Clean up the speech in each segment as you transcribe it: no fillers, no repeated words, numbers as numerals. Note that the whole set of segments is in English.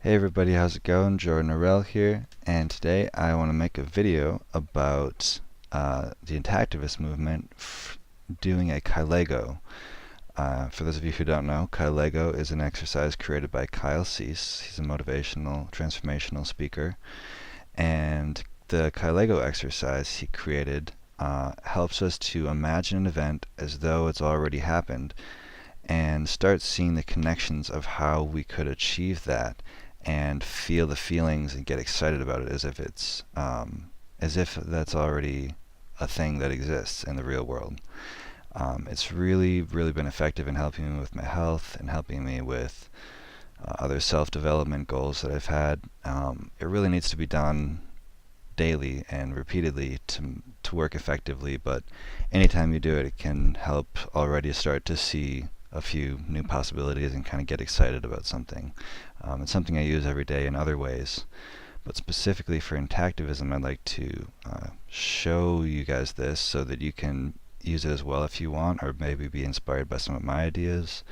Hey everybody, how's it going? Jordan Orell here, and today I want to make a video about the Intactivist movement doing a Kylego. For those of you who don't know, Kylego is an exercise created by Kyle Cease. He's a motivational, transformational speaker, and the Kylego exercise he created helps us to imagine an event as though it's already happened and start seeing the connections of how we could achieve that and feel the feelings and get excited about it as if that's already a thing that exists in the real world. It's really been effective in helping me with my health and helping me with other self-development goals that I've had. It really needs to be done daily and repeatedly to work effectively, but anytime you do it, it can help already start to see a few new possibilities and kind of get excited about something. It's something I use every day in other ways, but specifically for Intactivism, I'd like to show you guys this so that you can use it as well if you want, or maybe be inspired by some of my ideas.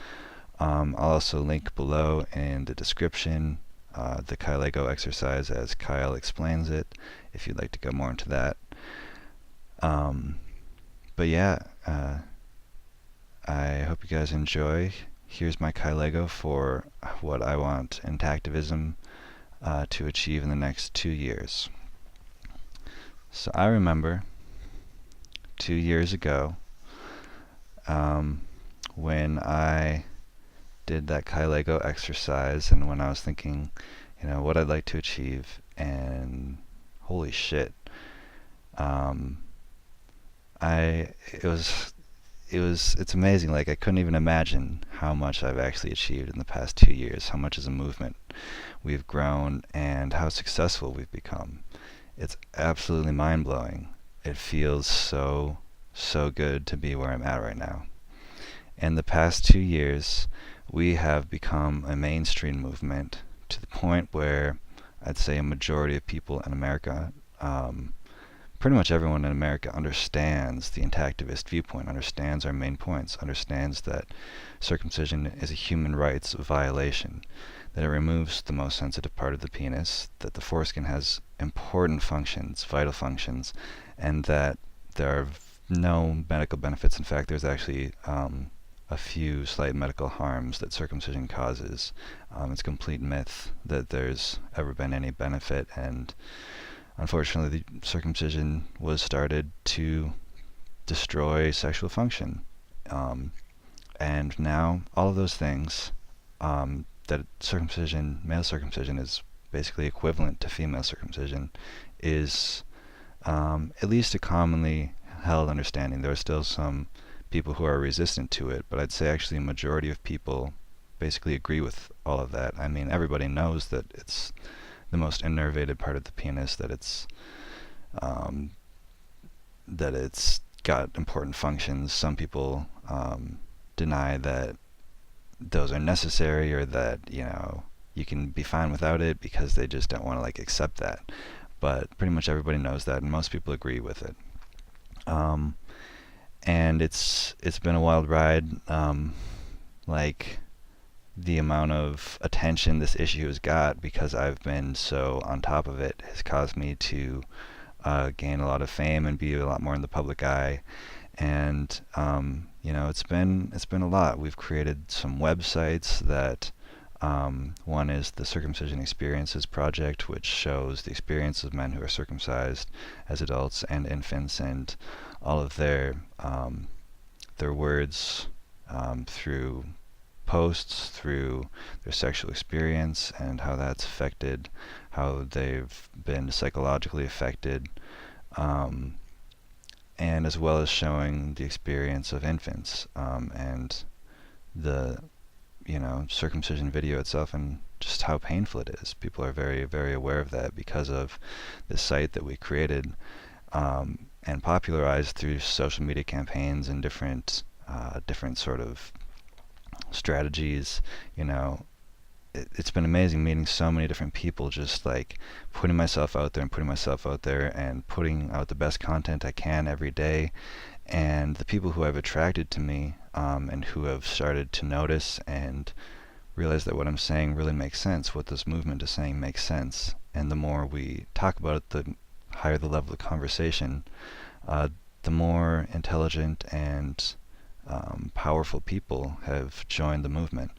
I'll also link below in the description the Kylego exercise as Kyle explains it, if you'd like to go more into that. But yeah, I hope you guys enjoy. Here's my Kylego for what I want Intactivism to achieve in the next 2 years. So I remember 2 years ago when I did that Kylego exercise and when I was thinking, what I'd like to achieve, and holy shit, it's amazing. Like, I couldn't even imagine how much I've actually achieved in the past 2 years, how much as a movement we've grown, and how successful we've become. It's absolutely mind-blowing. It feels so good to be where I'm at right now. In the past 2 years, we have become a mainstream movement to the point where I'd say a majority of people in America, pretty much everyone in America, understands the intactivist viewpoint, understands our main points, understands that circumcision is a human rights violation, that it removes the most sensitive part of the penis, that the foreskin has important functions, vital functions, and that there are no medical benefits. In fact, there's actually a few slight medical harms that circumcision causes. It's a complete myth that there's ever been any benefit, and unfortunately, the circumcision was started to destroy sexual function. And now, all of those things, that circumcision, male circumcision, is basically equivalent to female circumcision, is at least a commonly held understanding. There are still some people who are resistant to it, but I'd say actually a majority of people basically agree with all of that. I mean, everybody knows that it's the most innervated part of the penis, that it's got important functions. Some people deny that those are necessary, or that you can be fine without it, because they just don't want to accept that. But pretty much everybody knows that, and most people agree with it. And it's been a wild ride. The amount of attention this issue has got, because I've been so on top of it, has caused me to gain a lot of fame and be a lot more in the public eye. And it's been a lot. We've created some websites that one is the Circumcision Experiences Project, which shows the experience of men who are circumcised as adults and infants, and all of their words through posts, through their sexual experience, and how that's affected, how they've been psychologically affected, and as well as showing the experience of infants, and the circumcision video itself, and just how painful it is. People are very aware of that because of this site that we created and popularized through social media campaigns and different sort of strategies. It's been amazing meeting so many different people, just putting myself out there and putting out the best content I can every day. And the people who I've attracted to me and who have started to notice and realize that what I'm saying really makes sense. What this movement is saying makes sense. And the more we talk about it, the higher the level of conversation, the more intelligent and powerful people have joined the movement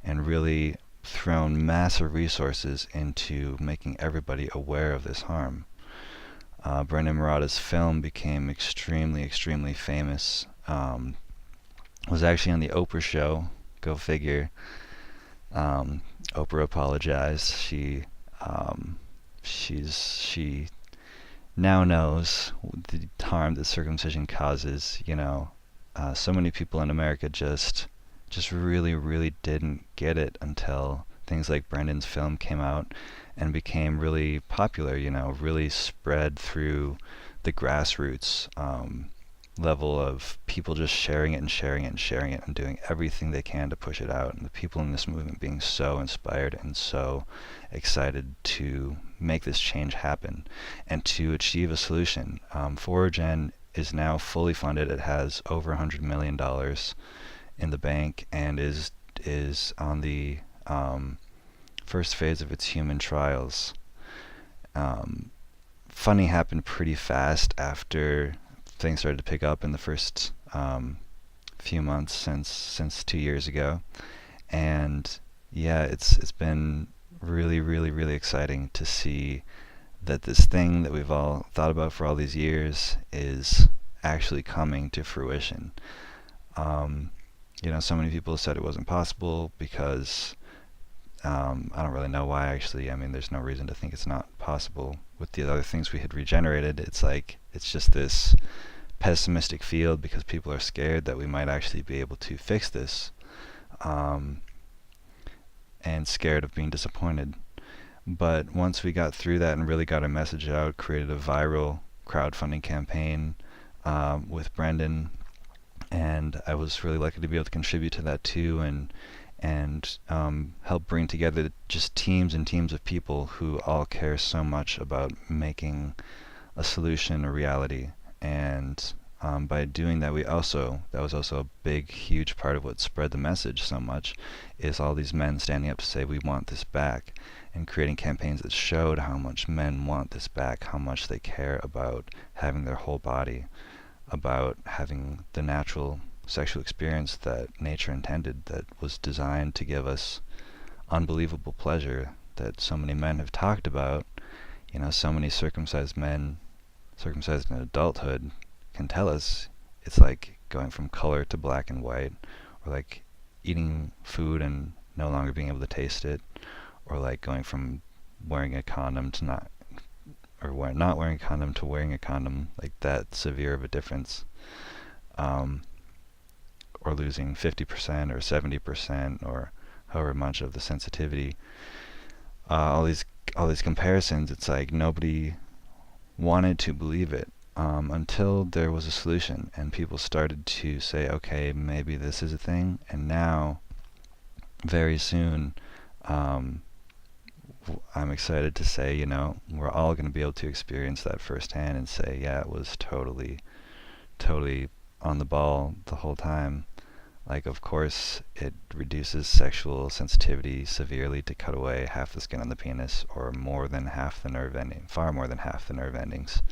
and really thrown massive resources into making everybody aware of this harm. Brendan Marotta's film became extremely, extremely famous. Was actually on the Oprah show. Go figure. Oprah apologized. She now knows the harm that circumcision causes. So many people in America just really, really didn't get it until things like Brendan's film came out and became really popular, really spread through the grassroots level of people just sharing it and sharing it and sharing it and doing everything they can to push it out. And the people in this movement being so inspired and so excited to make this change happen and to achieve a solution. 4Gen is now fully funded. It has over $100 million in the bank and is on the first phase of its human trials. Funding happened pretty fast after things started to pick up in the first few months since 2 years ago, and yeah, it's been really, really, really exciting to see that this thing that we've all thought about for all these years is actually coming to fruition. So many people said it wasn't possible because I don't really know why, actually. I mean, there's no reason to think it's not possible. With the other things we had regenerated, it's just this pessimistic field because people are scared that we might actually be able to fix this, and scared of being disappointed. But once we got through that and really got our message out, created a viral crowdfunding campaign with Brendan, and I was really lucky to be able to contribute to that too, and help bring together just teams and teams of people who all care so much about making a solution a reality. And by doing that, that was also a big, huge part of what spread the message so much, is all these men standing up to say we want this back, and creating campaigns that showed how much men want this back, how much they care about having their whole body, about having the natural sexual experience that nature intended, that was designed to give us unbelievable pleasure that so many men have talked about. So many circumcised men, circumcised in adulthood, can tell us it's like going from color to black and white, or like eating food and no longer being able to taste it, or like going from wearing a condom to not wearing a condom to wearing a condom, like that severe of a difference. Or losing 50% or 70% or however much of the sensitivity. All these comparisons, it's like nobody wanted to believe it until there was a solution and people started to say, okay, maybe this is a thing. And now, very soon, I'm excited to say, we're all going to be able to experience that firsthand and say, yeah, it was totally on the ball the whole time. Like, of course, it reduces sexual sensitivity severely to cut away half the skin on the penis, or more than half the nerve ending, far more than half the nerve endings.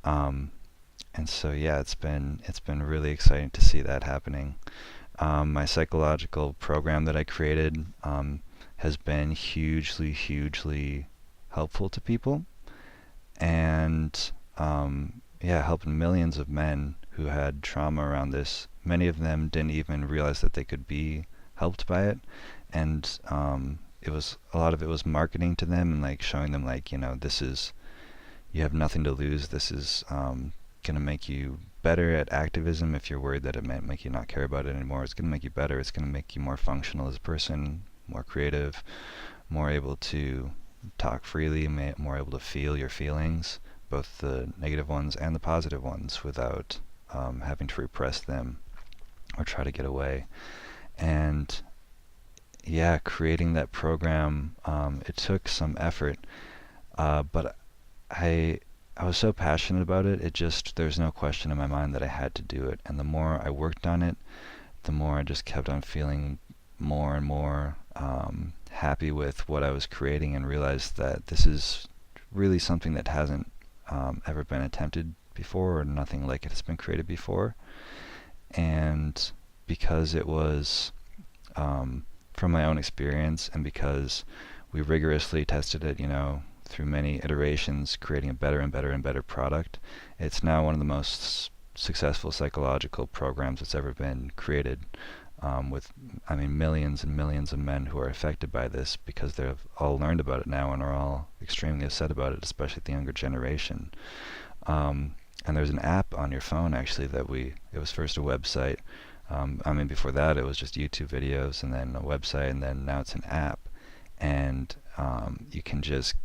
And so, yeah, it's been really exciting to see that happening. My psychological program that I created has been hugely, hugely helpful to people, and helping millions of men who had trauma around this. Many of them didn't even realize that they could be helped by it, and a lot of it was marketing to them and like showing them like, you have nothing to lose. This is gonna make you better at activism. If you're worried that it might make you not care about it anymore, it's gonna make you better. It's gonna make you more functional as a person, more creative, more able to talk freely, more able to feel your feelings, both the negative ones and the positive ones, without having to repress them or try to get away. And yeah, creating that program, it took some effort, but I was so passionate about it, there's no question in my mind that I had to do it. And the more I worked on it, the more I just kept on feeling more and more happy with what I was creating, and realized that this is really something that hasn't ever been attempted before, or nothing like it has been created before. And because it was from my own experience, and because we rigorously tested it, through many iterations, creating a better and better and better product, it's now one of the most successful psychological programs that's ever been created, with, millions and millions of men who are affected by this, because they've all learned about it now and are all extremely upset about it, especially the younger generation. And there's an app on your phone, actually, it was first a website. Before that it was just YouTube videos, and then a website, and then now it's an app. And you can just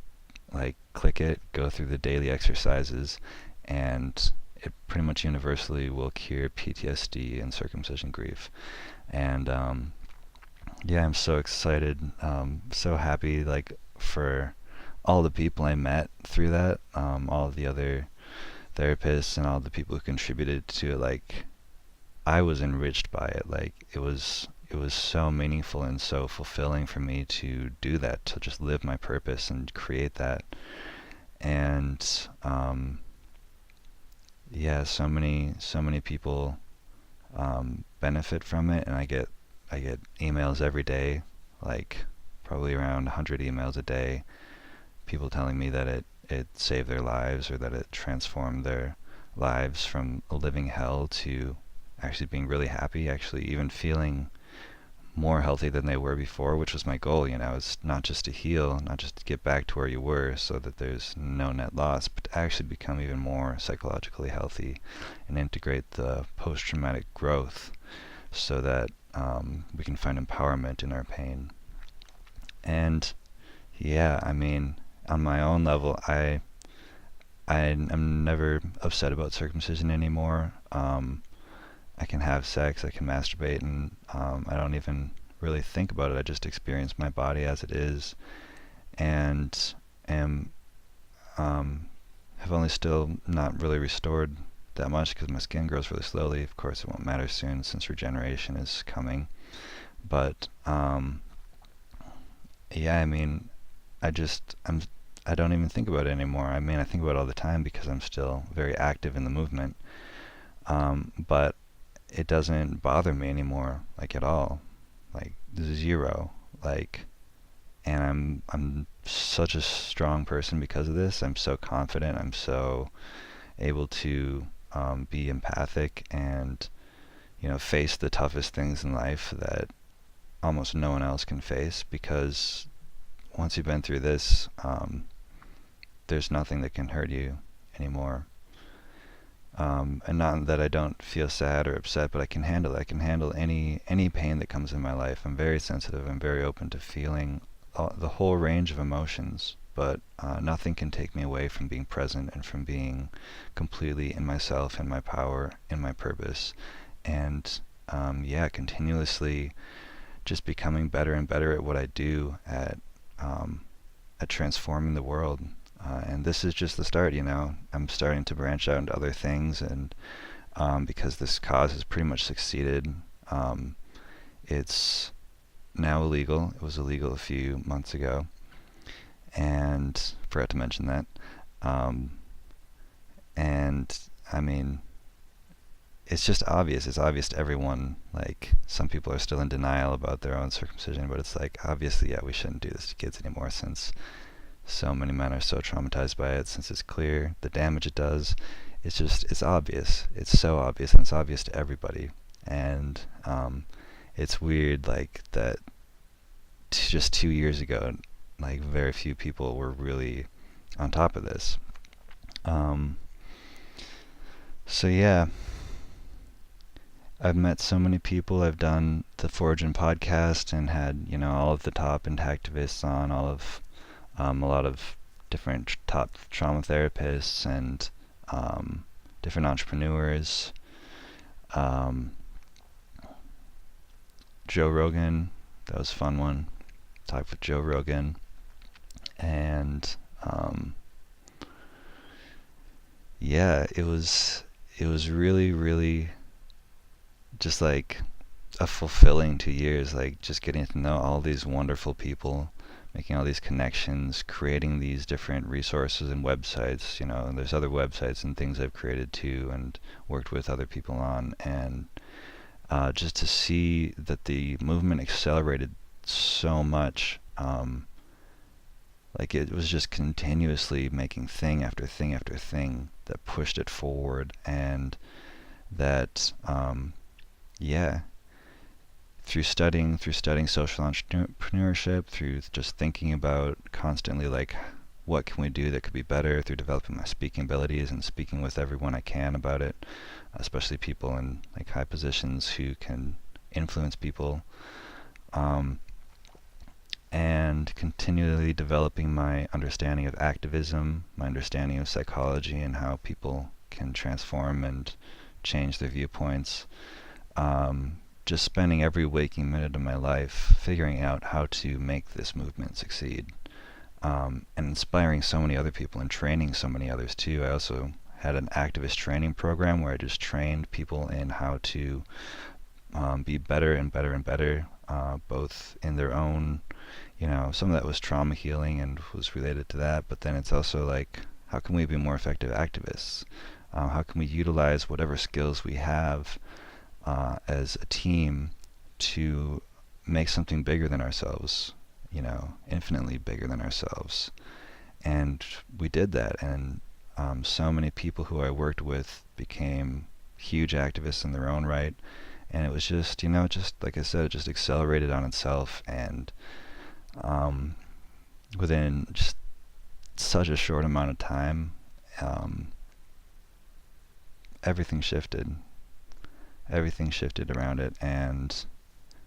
click it, go through the daily exercises, and it pretty much universally will cure PTSD and circumcision grief. And yeah, I'm so excited, so happy, for all the people I met through that, all of the other therapists and all the people who contributed to it. I was enriched by it. It was so meaningful and so fulfilling for me to do that, to just live my purpose and create that. And yeah, so many people benefit from it, and I get emails every day, probably around 100 emails a day, people telling me that it saved their lives, or that it transformed their lives from a living hell to actually being really happy, actually even feeling more healthy than they were before, which was my goal. It's not just to heal, not just to get back to where you were so that there's no net loss, but to actually become even more psychologically healthy and integrate the post-traumatic growth, so that we can find empowerment in our pain. And yeah, on my own level, I'm never upset about circumcision anymore. I can have sex, I can masturbate, and I don't even really think about it. I just experience my body as it is, and am have only still not really restored that much, because my skin grows really slowly. Of course, it won't matter soon, since regeneration is coming. But yeah, I don't even think about it anymore. I think about it all the time, because I'm still very active in the movement. But it doesn't bother me anymore, at all, zero. And I'm such a strong person because of this. I'm so confident. I'm so able to be empathic and face the toughest things in life that almost no one else can face, because once you've been through this, there's nothing that can hurt you anymore. And not that I don't feel sad or upset, but I can handle it. I can handle any pain that comes in my life. I'm very sensitive. I'm very open to feeling the whole range of emotions, but nothing can take me away from being present and from being completely in myself, in my power, in my purpose. And yeah, continuously just becoming better and better at what I do, at transforming the world. And this is just the start. I'm starting to branch out into other things, and because this cause has pretty much succeeded, it's now illegal. It was illegal a few months ago, and forgot to mention that. And it's just obvious. It's obvious to everyone. Some people are still in denial about their own circumcision, but it's obviously, yeah, we shouldn't do this to kids anymore, since so many men are so traumatized by it, since it's clear the damage it does. It's obvious. It's so obvious, and it's obvious to everybody. And it's weird, that just 2 years ago, very few people were really on top of this. So yeah, I've met so many people. I've done the Foragin podcast and had, all of the top intactivists on, all of a lot of different top trauma therapists, and different entrepreneurs. Joe Rogan, that was a fun one. Talked with Joe Rogan. And yeah, it was really, really just a fulfilling 2 years, like just getting to know all these wonderful people, making all these connections, creating these different resources and websites. And there's other websites and things I've created too and worked with other people on, and just to see that the movement accelerated so much. Like it was just continuously making thing after thing after thing that pushed it forward, and that yeah, through studying social entrepreneurship, through just thinking about constantly like what can we do that could be better, through developing my speaking abilities and speaking with everyone I can about it, especially people in like high positions who can influence people, and continually developing my understanding of activism, my understanding of psychology and how people can transform and change their viewpoints. Just spending every waking minute of my life figuring out how to make this movement succeed, and inspiring so many other people and training so many others too. I also had an activist training program where I just trained people in how to be better and better and better, both in their own, some of that was trauma healing and was related to that, but then it's also like, how can we be more effective activists? How can we utilize whatever skills we have as a team to make something bigger than ourselves, infinitely bigger than ourselves? And we did that, and so many people who I worked with became huge activists in their own right, and it was just, just like I said, it just accelerated on itself, and within just such a short amount of time, everything shifted. Everything shifted around it, and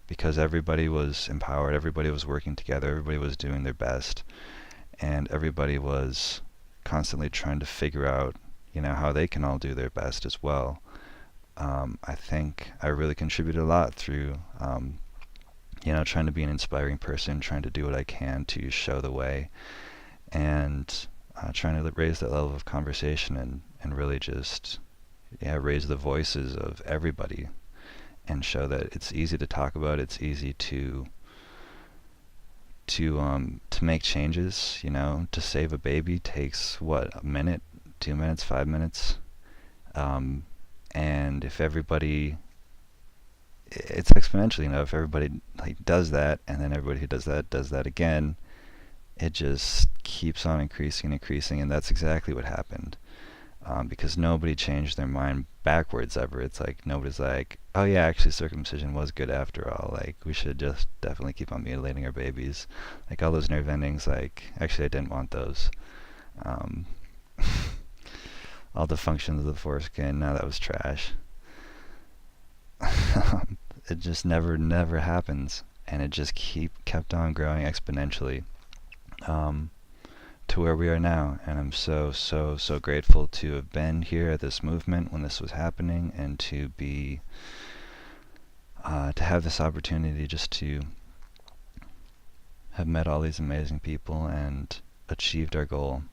because everybody was empowered, everybody was working together, everybody was doing their best, and everybody was constantly trying to figure out, how they can all do their best as well. I think I really contributed a lot through, trying to be an inspiring person, trying to do what I can to show the way, and trying to raise that level of conversation and really just raise the voices of everybody and show that it's easy to talk about, it's easy to make changes. To save a baby takes what, a minute, 2 minutes, 5 minutes, and if everybody, it's exponential. If everybody like does that, and then everybody who does that again, it just keeps on increasing and increasing, and that's exactly what happened. Because nobody changed their mind backwards ever. It's like nobody's like, oh yeah, actually circumcision was good after all. Like we should just definitely keep on mutilating our babies. Like all those nerve endings, like actually I didn't want those. All the functions of the foreskin, no, that was trash. It just never happens, and it just kept on growing exponentially. To where we are now, and I'm so grateful to have been here at this movement when this was happening, and to be to have this opportunity just to have met all these amazing people and achieved our goal.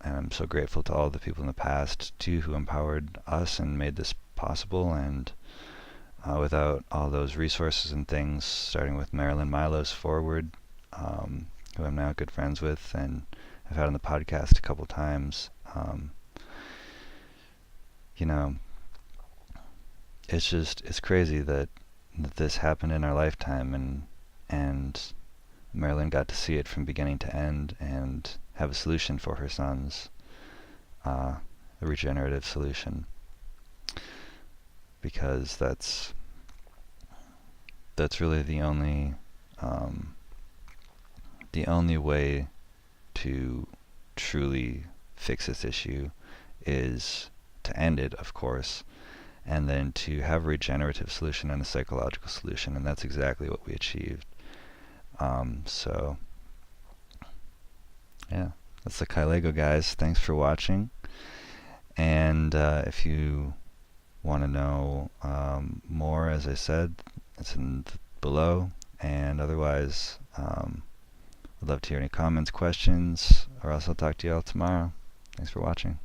And I'm so grateful to all the people in the past too who empowered us and made this possible, and without all those resources and things, starting with Marilyn Milos Forward, who I'm now good friends with and I've had on the podcast a couple times. It's crazy that this happened in our lifetime, and Marilyn got to see it from beginning to end and have a solution for her sons, a regenerative solution, because that's really the only way to truly fix this issue, is to end it, of course, and then to have a regenerative solution and a psychological solution, and that's exactly what we achieved. So yeah, that's the Kylego, guys. Thanks for watching, and if you want to know more, as I said, it's below, and otherwise I'd love to hear any comments, questions, or else I'll talk to you all tomorrow. Thanks for watching.